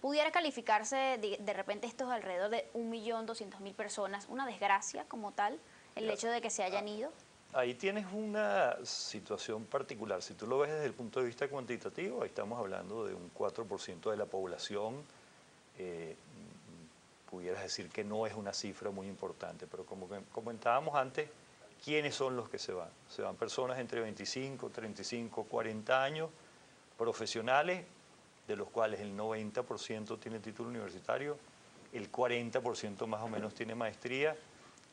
¿Pudiera calificarse de repente estos alrededor de 1.200.000 personas, una desgracia como tal, el hecho de que se hayan ido? Ahí tienes una situación particular. Si tú lo ves desde el punto de vista cuantitativo, ahí estamos hablando de un 4% de la población. eh, Pudieras decir que no es una cifra muy importante, pero como comentábamos antes, ¿quiénes son los que se van? Se van personas entre 25, 35, 40 años, profesionales, de los cuales el 90% tiene título universitario, el 40% más o menos tiene maestría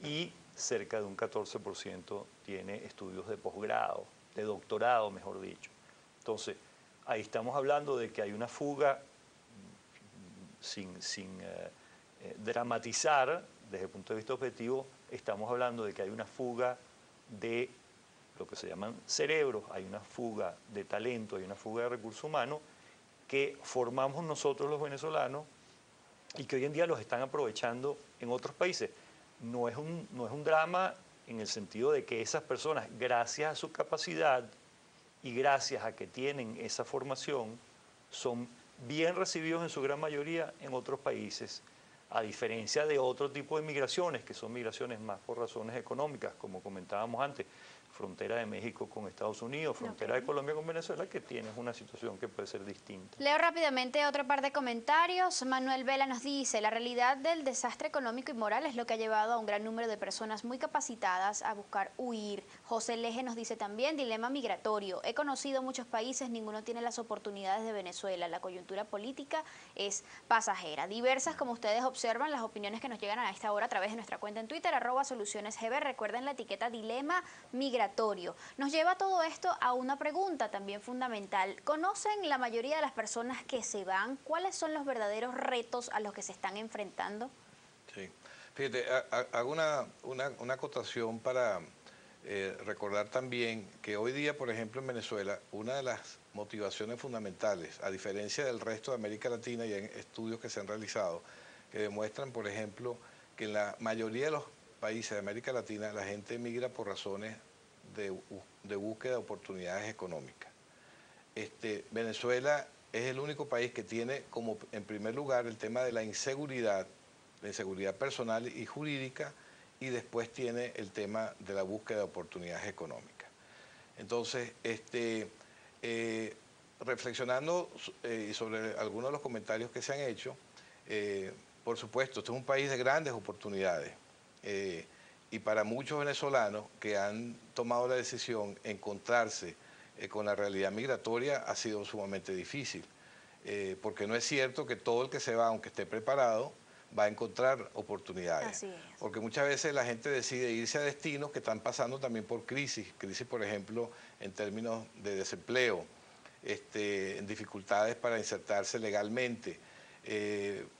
y cerca de un 14% tiene estudios de posgrado, de doctorado, mejor dicho. Entonces, ahí estamos hablando de que hay una fuga sin dramatizar desde el punto de vista objetivo. Estamos hablando de que hay una fuga de lo que se llaman cerebros, hay una fuga de talento, hay una fuga de recursos humanos que formamos nosotros los venezolanos y que hoy en día los están aprovechando en otros países. No es un drama en el sentido de que esas personas, gracias a su capacidad y gracias a que tienen esa formación, son bien recibidos en su gran mayoría en otros países, a diferencia de otro tipo de migraciones, que son migraciones más por razones económicas, como comentábamos antes, frontera de México con Estados Unidos, frontera de Colombia con Venezuela, que tienes una situación que puede ser distinta. Leo rápidamente otro par de comentarios. Manuel Vela nos dice, la realidad del desastre económico y moral es lo que ha llevado a un gran número de personas muy capacitadas a buscar huir. José Leje nos dice también, dilema migratorio. He conocido muchos países, ninguno tiene las oportunidades de Venezuela. La coyuntura política es pasajera. Diversas, como ustedes observan, las opiniones que nos llegan a esta hora a través de nuestra cuenta en Twitter, @solucionesgb. Recuerden la etiqueta dilema migratorio. Nos lleva todo esto a una pregunta también fundamental. ¿Conocen la mayoría de las personas que se van? ¿Cuáles son los verdaderos retos a los que se están enfrentando? Sí, fíjate, hago una acotación para recordar también que hoy día, por ejemplo, en Venezuela, una de las motivaciones fundamentales, a diferencia del resto de América Latina y en estudios que se han realizado, que demuestran, por ejemplo, que en la mayoría de los países de América Latina la gente emigra por razones de búsqueda de oportunidades económicas. Venezuela es el único país que tiene como en primer lugar el tema de la inseguridad personal y jurídica, y después tiene el tema de la búsqueda de oportunidades económicas. Entonces, reflexionando sobre algunos de los comentarios que se han hecho, por supuesto, este es un país de grandes oportunidades. Y para muchos venezolanos que han tomado la decisión de encontrarse con la realidad migratoria ha sido sumamente difícil, porque no es cierto que todo el que se va, aunque esté preparado, va a encontrar oportunidades. Así es. Porque muchas veces la gente decide irse a destinos que están pasando también por crisis, por ejemplo en términos de desempleo, en dificultades para insertarse legalmente,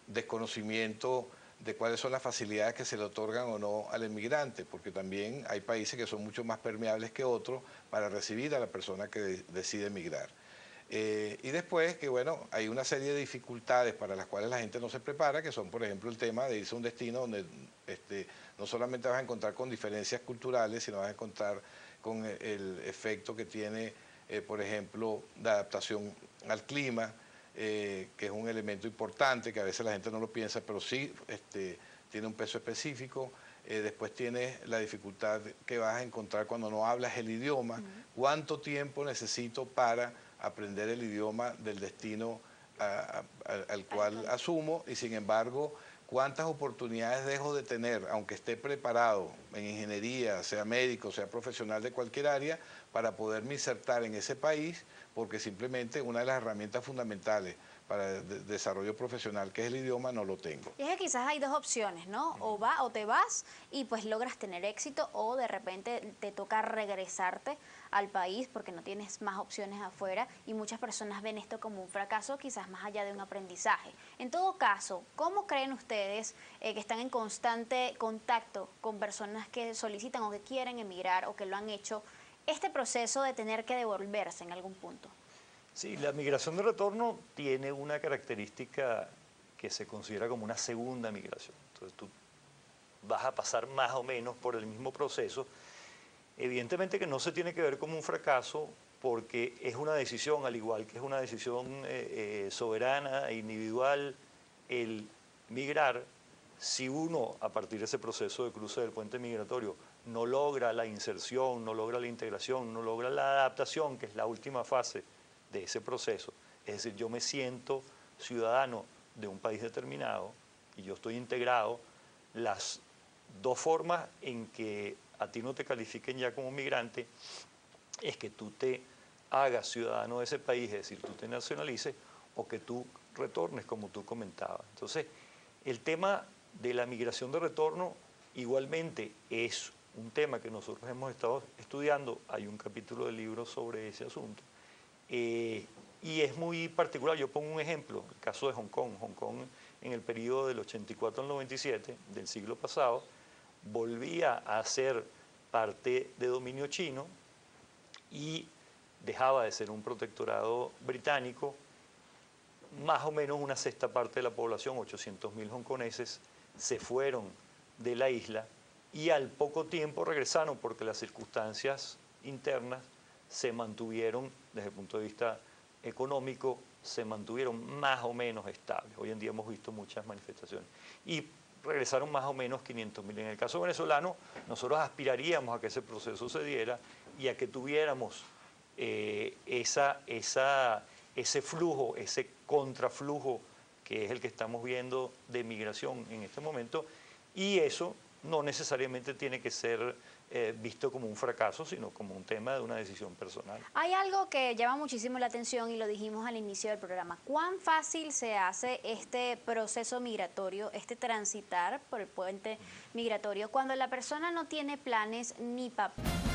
desconocimiento de cuáles son las facilidades que se le otorgan o no al emigrante, porque también hay países que son mucho más permeables que otros para recibir a la persona que decide emigrar. Y después que, bueno, hay una serie de dificultades para las cuales la gente no se prepara, que son, por ejemplo, el tema de irse a un destino donde no solamente vas a encontrar con diferencias culturales, sino vas a encontrar con el efecto que tiene, por ejemplo, de adaptación al clima, que es un elemento importante, que a veces la gente no lo piensa, pero sí tiene un peso específico. Después tienes la dificultad que vas a encontrar cuando no hablas el idioma. ¿Cuánto tiempo necesito para aprender el idioma del destino al cual asumo? Y sin embargo, ¿cuántas oportunidades dejo de tener, aunque esté preparado en ingeniería, sea médico, sea profesional de cualquier área, para poderme insertar en ese país? Porque simplemente una de las herramientas fundamentales para el desarrollo profesional, que es el idioma, no lo tengo. Y es que quizás hay dos opciones, ¿no? O te vas y pues logras tener éxito, o de repente te toca regresarte al país porque no tienes más opciones afuera, y muchas personas ven esto como un fracaso, quizás más allá de un aprendizaje. En todo caso, ¿cómo creen ustedes que están en constante contacto con personas que solicitan o que quieren emigrar o que lo han hecho, este proceso de tener que devolverse en algún punto? Sí, la migración de retorno tiene una característica que se considera como una segunda migración. Entonces tú vas a pasar más o menos por el mismo proceso. Evidentemente que no se tiene que ver como un fracaso, porque es una decisión, al igual que es una decisión soberana e individual, el migrar. Si uno, a partir de ese proceso de cruce del puente migratorio, no logra la inserción, no logra la integración, no logra la adaptación, que es la última fase de ese proceso, es decir, yo me siento ciudadano de un país determinado y yo estoy integrado, las dos formas en que a ti no te califiquen ya como migrante es que tú te hagas ciudadano de ese país, es decir, tú te nacionalices, o que tú retornes, como tú comentabas. Entonces, el tema de la migración de retorno igualmente es un tema que nosotros hemos estado estudiando. Hay un capítulo del libro sobre ese asunto. Y es muy particular. Yo pongo un ejemplo, el caso de Hong Kong. Hong Kong, en el periodo del 84 al 97 del siglo pasado, volvía a ser parte de dominio chino y dejaba de ser un protectorado británico. Más o menos una sexta parte de la población, 800.000 hongkoneses, se fueron de la isla y al poco tiempo regresaron porque las circunstancias internas se mantuvieron, desde el punto de vista económico, se mantuvieron más o menos estables. Hoy en día hemos visto muchas manifestaciones. Y regresaron más o menos 500.000. En el caso venezolano, nosotros aspiraríamos a que ese proceso se diera y a que tuviéramos ese flujo, ese contraflujo que es el que estamos viendo de migración en este momento, y eso no necesariamente tiene que ser visto como un fracaso, sino como un tema de una decisión personal. Hay algo que llama muchísimo la atención y lo dijimos al inicio del programa. ¿Cuán fácil se hace este proceso migratorio, este transitar por el puente migratorio, cuando la persona no tiene planes ni papeles?